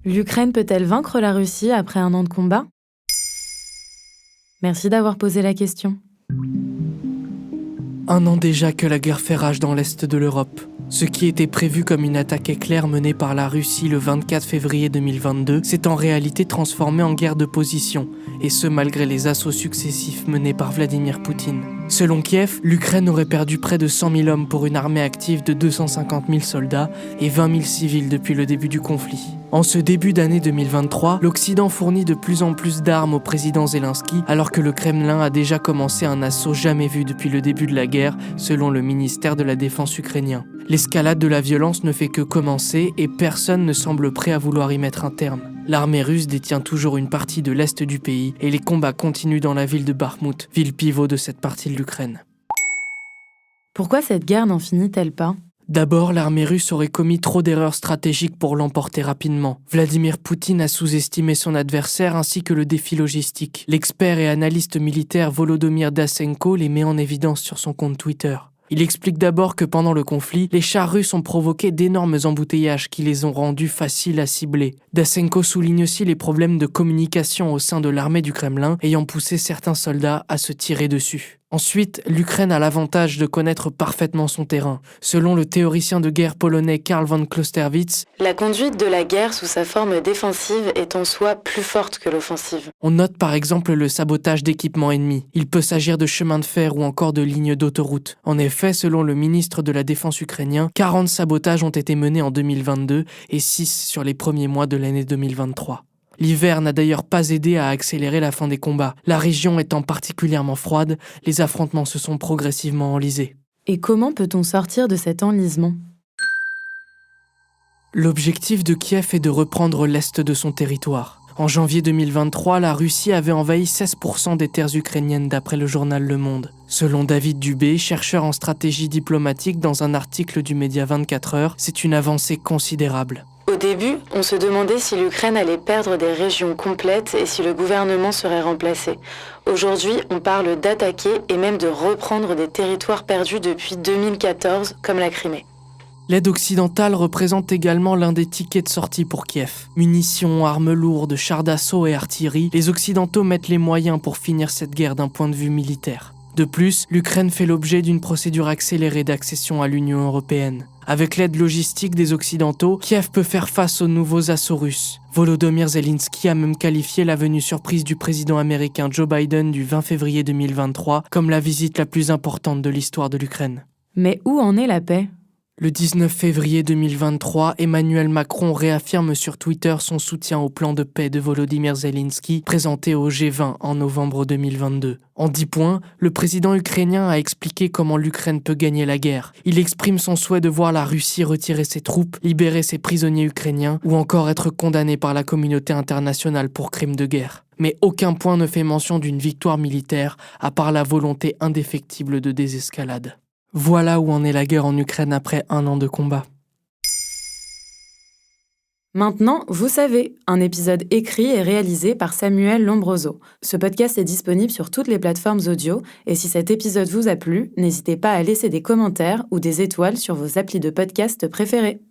L'Ukraine peut-elle vaincre la Russie après un an de combat ? Merci d'avoir posé la question. Un an déjà que la guerre fait rage dans l'est de l'Europe. Ce qui était prévu comme une attaque éclair menée par la Russie le 24 février 2022 s'est en réalité transformé en guerre de position, et ce malgré les assauts successifs menés par Vladimir Poutine. Selon Kiev, l'Ukraine aurait perdu près de 100 000 hommes pour une armée active de 250 000 soldats et 20 000 civils depuis le début du conflit. En ce début d'année 2023, l'Occident fournit de plus en plus d'armes au président Zelensky, alors que le Kremlin a déjà commencé un assaut jamais vu depuis le début de la guerre, selon le ministère de la Défense ukrainien. L'escalade de la violence ne fait que commencer et personne ne semble prêt à vouloir y mettre un terme. L'armée russe détient toujours une partie de l'est du pays et les combats continuent dans la ville de Bakhmout, ville pivot de cette partie de l'Ukraine. Pourquoi cette guerre n'en finit-elle pas ? D'abord, l'armée russe aurait commis trop d'erreurs stratégiques pour l'emporter rapidement. Vladimir Poutine a sous-estimé son adversaire ainsi que le défi logistique. L'expert et analyste militaire Volodymyr Dasenko les met en évidence sur son compte Twitter. Il explique d'abord que pendant le conflit, les chars russes ont provoqué d'énormes embouteillages qui les ont rendus faciles à cibler. Dasenko souligne aussi les problèmes de communication au sein de l'armée du Kremlin, ayant poussé certains soldats à se tirer dessus. Ensuite, l'Ukraine a l'avantage de connaître parfaitement son terrain. Selon le théoricien de guerre polonais Karl von Clausewitz, la conduite de la guerre sous sa forme défensive est en soi plus forte que l'offensive. On note par exemple le sabotage d'équipements ennemis. Il peut s'agir de chemins de fer ou encore de lignes d'autoroute. En effet, selon le ministre de la Défense ukrainien, 40 sabotages ont été menés en 2022 et 6 sur les premiers mois de l'année 2023. L'hiver n'a d'ailleurs pas aidé à accélérer la fin des combats. La région étant particulièrement froide, les affrontements se sont progressivement enlisés. Et comment peut-on sortir de cet enlisement ? L'objectif de Kiev est de reprendre l'est de son territoire. En janvier 2023, la Russie avait envahi 16% des terres ukrainiennes d'après le journal Le Monde. Selon David Dubé, chercheur en stratégie diplomatique dans un article du média 24 heures, c'est une avancée considérable. Au début, on se demandait si l'Ukraine allait perdre des régions complètes et si le gouvernement serait remplacé. Aujourd'hui, on parle d'attaquer et même de reprendre des territoires perdus depuis 2014, comme la Crimée. L'aide occidentale représente également l'un des tickets de sortie pour Kiev. Munitions, armes lourdes, chars d'assaut et artillerie, les Occidentaux mettent les moyens pour finir cette guerre d'un point de vue militaire. De plus, l'Ukraine fait l'objet d'une procédure accélérée d'accession à l'Union européenne. Avec l'aide logistique des Occidentaux, Kiev peut faire face aux nouveaux assauts russes. Volodymyr Zelensky a même qualifié la venue surprise du président américain Joe Biden du 20 février 2023 comme la visite la plus importante de l'histoire de l'Ukraine. Mais où en est la paix ? Le 19 février 2023, Emmanuel Macron réaffirme sur Twitter son soutien au plan de paix de Volodymyr Zelensky présenté au G20 en novembre 2022. En 10 points, le président ukrainien a expliqué comment l'Ukraine peut gagner la guerre. Il exprime son souhait de voir la Russie retirer ses troupes, libérer ses prisonniers ukrainiens ou encore être condamné par la communauté internationale pour crimes de guerre. Mais aucun point ne fait mention d'une victoire militaire à part la volonté indéfectible de désescalade. Voilà où en est la guerre en Ukraine après un an de combat. Maintenant, vous savez, un épisode écrit et réalisé par Samuel Lombroso. Ce podcast est disponible sur toutes les plateformes audio, et si cet épisode vous a plu, n'hésitez pas à laisser des commentaires ou des étoiles sur vos applis de podcast préférés.